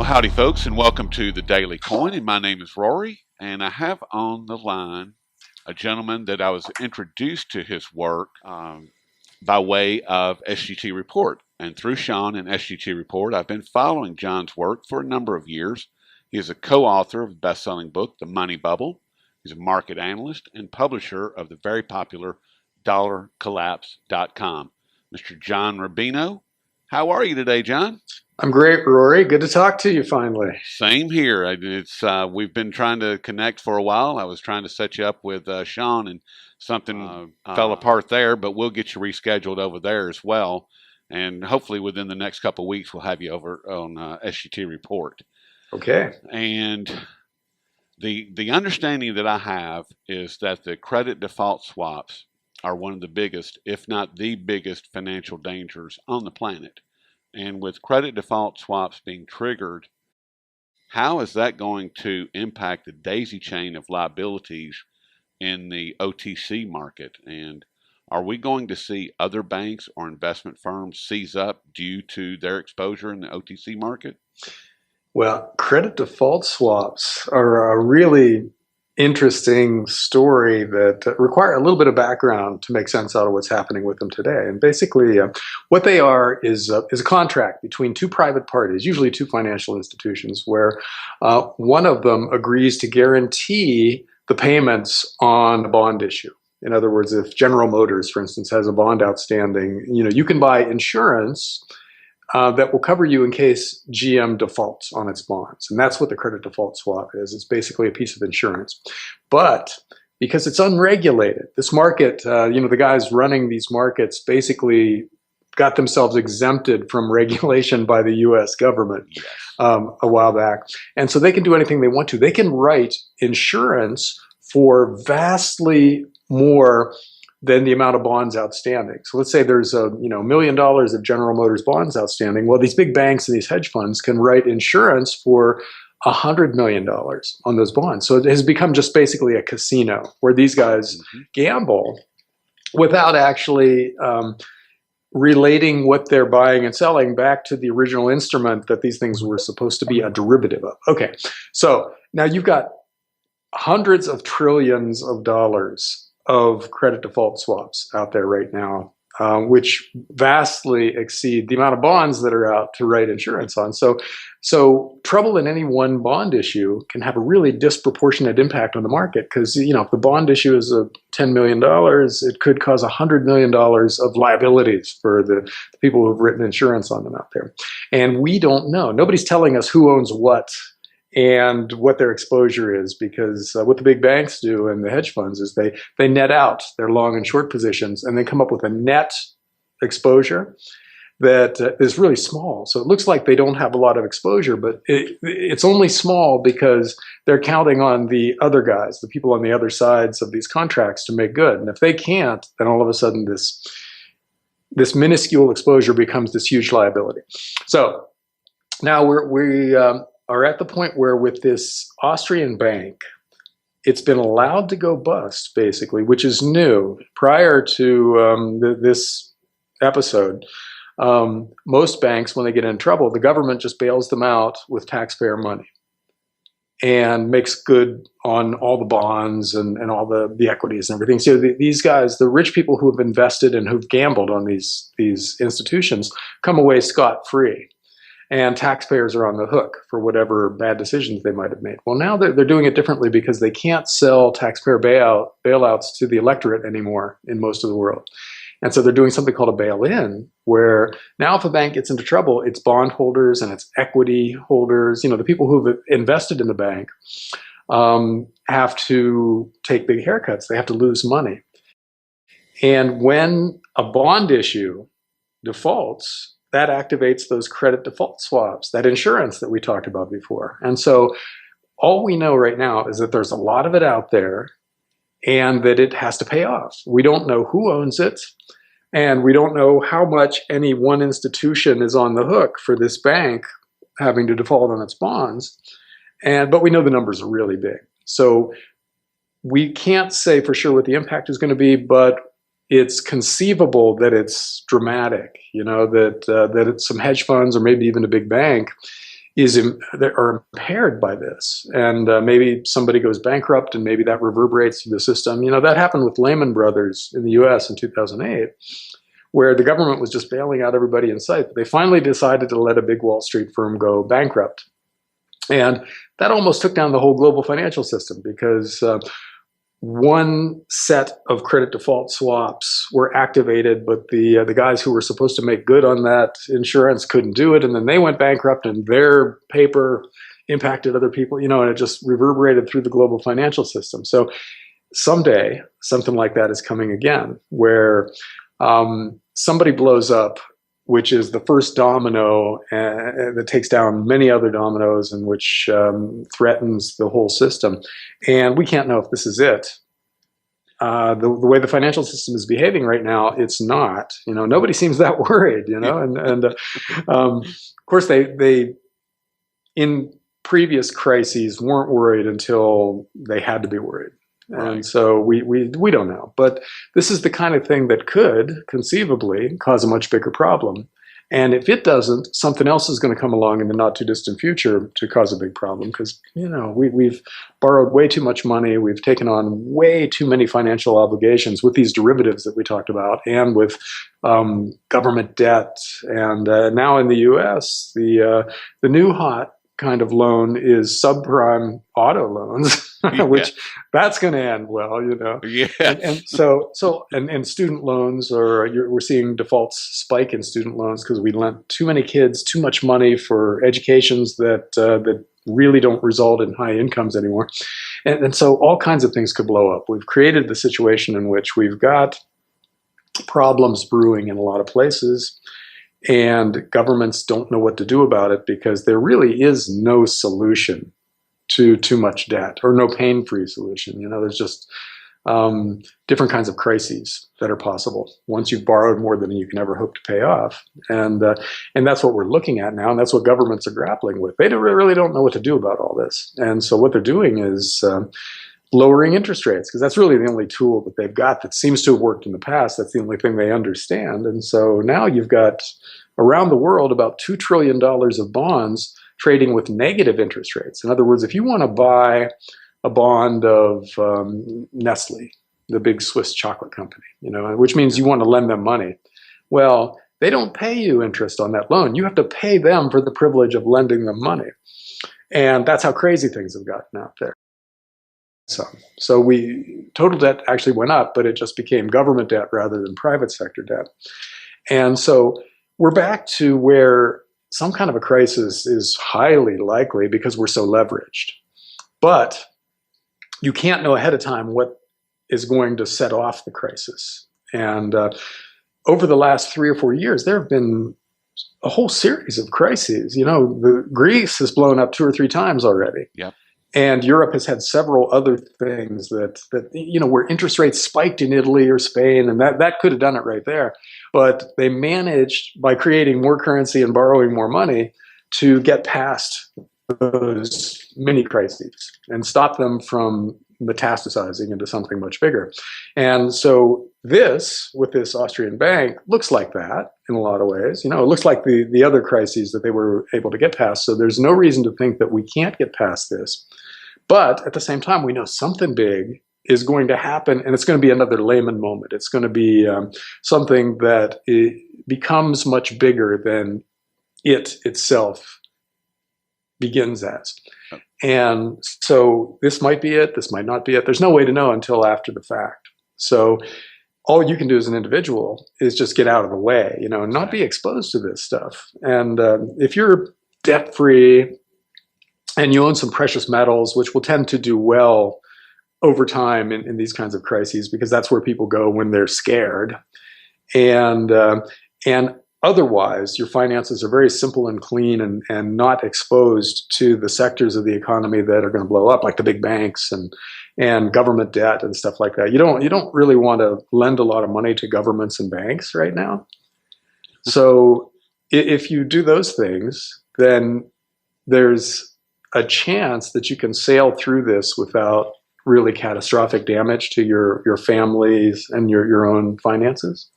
Howdy, folks, and welcome to the Daily Coin. And my name is Rory, and I have on the line a gentleman that I was introduced to his work by way of SGT Report. And through Sean and SGT Report, I've been following John's work for a number of years. He is a co-author of the best-selling book, The Money Bubble. He's a market analyst and publisher of the very popular DollarCollapse.com. Mr. John Rubino, how are you today, John? I'm great, Rory. Good to talk to you finally. Same here. We've been trying to connect for a while. I was trying to set you up with Sean, and something fell apart there, but we'll get you rescheduled over there as well. And hopefully within the next couple of weeks, we'll have you over on SGT Report. Okay. And the understanding that I have is that the credit default swaps are one of the biggest, if not the biggest, financial dangers on the planet. And with credit default swaps being triggered, how is that going to impact the daisy chain of liabilities in the OTC market? And are we going to see other banks or investment firms seize up due to their exposure in the OTC market? Well, credit default swaps are a really interesting story that require a little bit of background to make sense out of what's happening with them today. And basically, what they are is a contract between two private parties, usually two financial institutions, where one of them agrees to guarantee the payments on a bond issue. In other words, if General Motors, for instance, has a bond outstanding, you can buy insurance that will cover you in case GM defaults on its bonds. And that's what the credit default swap is. It's basically a piece of insurance. But because it's unregulated, this market, the guys running these markets basically got themselves exempted from regulation by the US government a while back. And so they can do anything they want to. They can write insurance for vastly more than the amount of bonds outstanding. So let's say there's $1 million of General Motors bonds outstanding. Well, these big banks and these hedge funds can write insurance for $100 million on those bonds. So it has become just basically a casino where these guys gamble without actually relating what they're buying and selling back to the original instrument that these things were supposed to be a derivative of. Okay, so now you've got hundreds of trillions of dollars of credit default swaps out there right now, which vastly exceed the amount of bonds that are out to write insurance on. So trouble in any one bond issue can have a really disproportionate impact on the market because, if the bond issue is $10 million, it could cause $100 million of liabilities for the people who've written insurance on them out there. And we don't know. Nobody's telling us who owns what and what their exposure is, because what the big banks do and the hedge funds is they net out their long and short positions and then come up with a net exposure that is really small. So it looks like they don't have a lot of exposure, but it's only small because they're counting on the other guys, the people on the other sides of these contracts to make good. And if they can't, then all of a sudden this minuscule exposure becomes this huge liability. So now we are at the point where with this Austrian bank, it's been allowed to go bust, basically, which is new. Prior to this episode, most banks, when they get in trouble, the government just bails them out with taxpayer money and makes good on all the bonds and all the equities and everything. So these guys, the rich people who have invested and who've gambled on these institutions, come away scot-free. And taxpayers are on the hook for whatever bad decisions they might have made. Well, now they're doing it differently because they can't sell taxpayer bailouts to the electorate anymore in most of the world. And so they're doing something called a bail-in, where now if a bank gets into trouble, its bondholders and its equity holders, the people who've invested in the bank, have to take big haircuts. They have to lose money. And when a bond issue defaults, that activates those credit default swaps, that insurance that we talked about before. And so all we know right now is that there's a lot of it out there and that it has to pay off. We don't know who owns it, and we don't know how much any one institution is on the hook for this bank having to default on its bonds. But we know the numbers are really big. So we can't say for sure what the impact is going to be, but it's conceivable that it's dramatic, that it's some hedge funds or maybe even a big bank are impaired by this, and maybe somebody goes bankrupt, and maybe that reverberates through the system. That happened with Lehman Brothers in the U.S. in 2008, where the government was just bailing out everybody in sight. But they finally decided to let a big Wall Street firm go bankrupt, and that almost took down the whole global financial system because one set of credit default swaps were activated, but the guys who were supposed to make good on that insurance couldn't do it, and then they went bankrupt, and their paper impacted other people, and it just reverberated through the global financial system. So someday, something like that is coming again, where somebody blows up, which is the first domino that takes down many other dominoes and which threatens the whole system. And we can't know if this is it. The way the financial system is behaving right now, it's not. Nobody seems that worried. And of course they in previous crises weren't worried until they had to be worried. Right. And so we don't know. But this is the kind of thing that could conceivably cause a much bigger problem. And if it doesn't, something else is going to come along in the not too distant future to cause a big problem because, we've borrowed way too much money. We've taken on way too many financial obligations with these derivatives that we talked about and with government debt. And now in the U.S., the new hot kind of loan is subprime auto loans, which that's going to end well, Yeah. And so student loans, we're seeing defaults spike in student loans because we lent too many kids too much money for educations that really don't result in high incomes anymore, and so all kinds of things could blow up. We've created the situation in which we've got problems brewing in a lot of places. And governments don't know what to do about it because there really is no solution to too much debt or no pain-free solution. There's just different kinds of crises that are possible once you've borrowed more than you can ever hope to pay off. And that's what we're looking at now, and that's what governments are grappling with. They really don't know what to do about all this. And so what they're doing is lowering interest rates, because that's really the only tool that they've got that seems to have worked in the past. That's the only thing they understand. And so now you've got around the world about $2 trillion of bonds trading with negative interest rates. In other words, if you want to buy a bond of Nestle, the big Swiss chocolate company, which means you want to lend them money. Well, they don't pay you interest on that loan. You have to pay them for the privilege of lending them money. And that's how crazy things have gotten out there. So total debt actually went up, but it just became government debt rather than private sector debt. And so we're back to where some kind of a crisis is highly likely because we're so leveraged. But you can't know ahead of time what is going to set off the crisis. And over the last 3 or 4 years, there have been a whole series of crises. Greece has blown up 2 or 3 times already. Yep. And Europe has had several other things that where interest rates spiked in Italy or Spain, and that could have done it right there. But they managed, by creating more currency and borrowing more money, to get past those mini crises and stop them from metastasizing into something much bigger. And so with this Austrian bank, looks like that in a lot of ways. It looks like the other crises that they were able to get past. So there's no reason to think that we can't get past this. But at the same time, we know something big is going to happen, and it's going to be another Lehman moment. It's going to be something that becomes much bigger than it itself begins as. And so this might be it, this might not be it. There's no way to know until after the fact. So all you can do as an individual is just get out of the way, and not be exposed to this stuff. And if you're debt-free and you own some precious metals, which will tend to do well over time in these kinds of crises, because that's where people go when they're scared. And otherwise, your finances are very simple and clean and not exposed to the sectors of the economy that are going to blow up, like the big banks and government debt and stuff like that. You don't really want to lend a lot of money to governments and banks right now. So if you do those things, then there's a chance that you can sail through this without really catastrophic damage to your families and your own finances.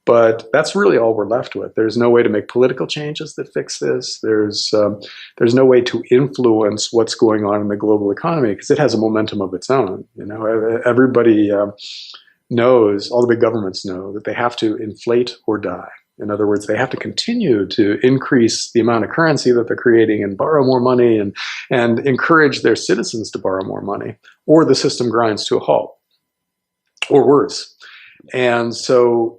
But that's really all we're left with. There's no way to make political changes that fix this. There's no way to influence what's going on in the global economy because it has a momentum of its own. Everybody knows, all the big governments know that they have to inflate or die. In other words, they have to continue to increase the amount of currency that they're creating and borrow more money and encourage their citizens to borrow more money, or the system grinds to a halt, or worse. And so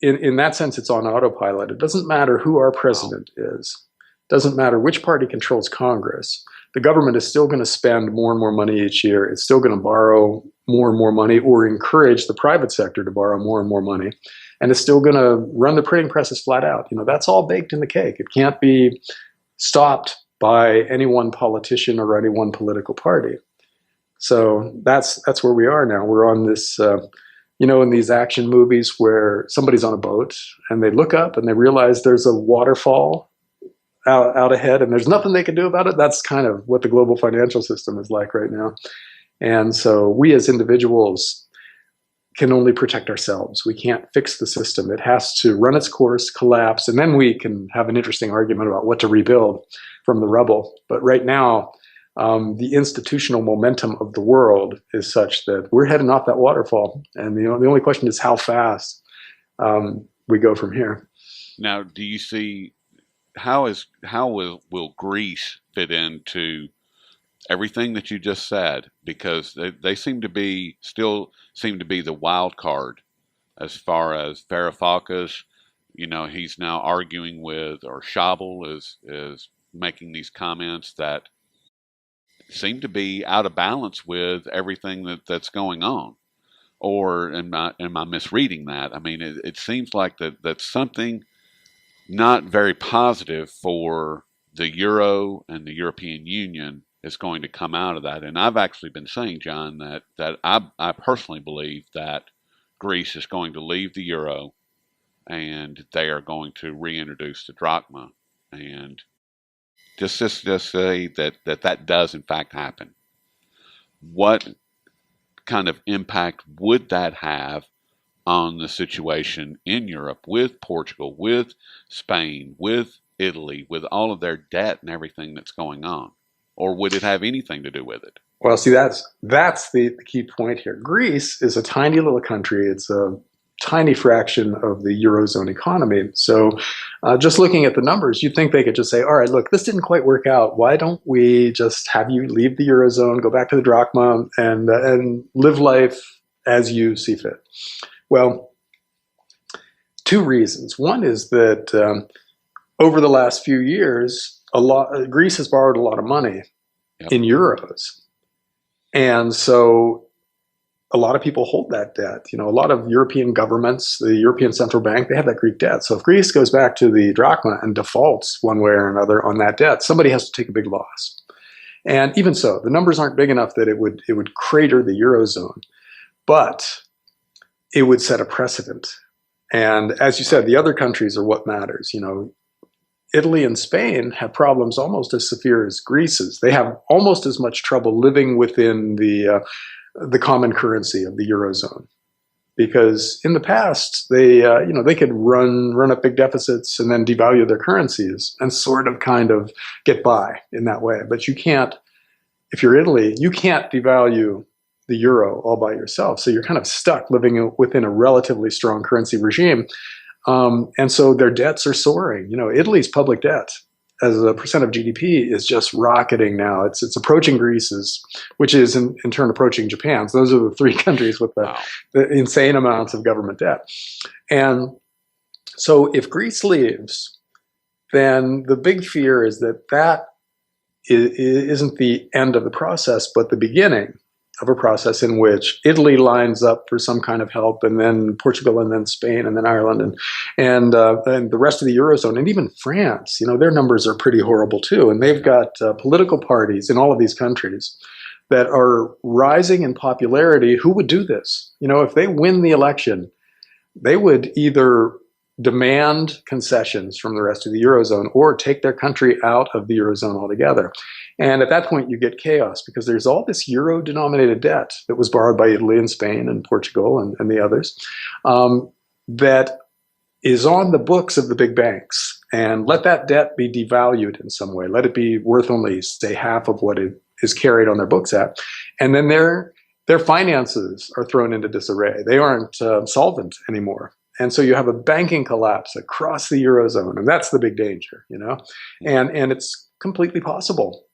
in that sense, it's on autopilot. It doesn't matter who our president is. It doesn't matter which party controls Congress. The government is still going to spend more and more money each year. It's still going to borrow more and more money or encourage the private sector to borrow more and more money. And it's still going to run the printing presses flat out. That's all baked in the cake. It can't be stopped by any one politician or any one political party. So that's where we are now. We're on this, in these action movies where somebody's on a boat and they look up and they realize there's a waterfall out ahead and there's nothing they can do about it. That's kind of what the global financial system is like right now. And so we as individuals can only protect ourselves. We can't fix the system. It has to run its course, collapse, and then we can have an interesting argument about what to rebuild from the rubble. But right now, the institutional momentum of the world is such that we're heading off that waterfall. And the only question is how fast we go from here. Now, do you see how will Greece fit into everything that you just said? Because they still seem to be the wild card as far as Varoufakis. He's now arguing with, or Schabel is making these comments that seem to be out of balance with everything that's going on. Or am I misreading that? I mean, it seems like that's something not very positive for the euro and the European Union is going to come out of that. And I've actually been saying, John, that I personally believe that Greece is going to leave the euro and they are going to reintroduce the drachma. And just say that does in fact happen. What kind of impact would that have on the situation in Europe with Portugal, with Spain, with Italy, with all of their debt and everything that's going on? Or would it have anything to do with it? Well, see, that's the key point here. Greece is a tiny little country. It's a tiny fraction of the Eurozone economy. So just looking at the numbers, you'd think they could just say, all right, look, this didn't quite work out. Why don't we just have you leave the Eurozone, go back to the drachma, and live life as you see fit? Well, two reasons. One is that over the last few years, Greece has borrowed a lot of money in euros. And so a lot of people hold that debt. A lot of European governments, the European Central Bank, they have that Greek debt. So if Greece goes back to the drachma and defaults one way or another on that debt, somebody has to take a big loss. And even so, the numbers aren't big enough that it would crater the Eurozone, but it would set a precedent. And as you said, the other countries are what matters. Italy and Spain have problems almost as severe as Greece's. They have almost as much trouble living within the common currency of the Eurozone, because in the past they could run up big deficits and then devalue their currencies and sort of kind of get by in that way. But you can't, if you're Italy, you can't devalue the euro all by yourself. So you're kind of stuck living within a relatively strong currency regime. And so their debts are soaring. Italy's public debt as a percent of GDP is just rocketing now. It's approaching Greece's, which is in turn approaching Japan's. Those are the three countries with the insane amounts of government debt. And so if Greece leaves, then the big fear is that isn't the end of the process, but the beginning of a process in which Italy lines up for some kind of help, and then Portugal, and then Spain, and then Ireland, and the rest of the Eurozone, and even France. Their numbers are pretty horrible too, and they've got political parties in all of these countries that are rising in popularity. Who would do this? If they win the election, they would either demand concessions from the rest of the Eurozone or take their country out of the Eurozone altogether. And at that point, you get chaos because there's all this euro-denominated debt that was borrowed by Italy and Spain and Portugal and the others that is on the books of the big banks, and let that debt be devalued in some way. Let it be worth only, say, half of what it is carried on their books at. And then their finances are thrown into disarray. They aren't solvent anymore. And so you have a banking collapse across the Eurozone, and that's the big danger, you know? And it's completely possible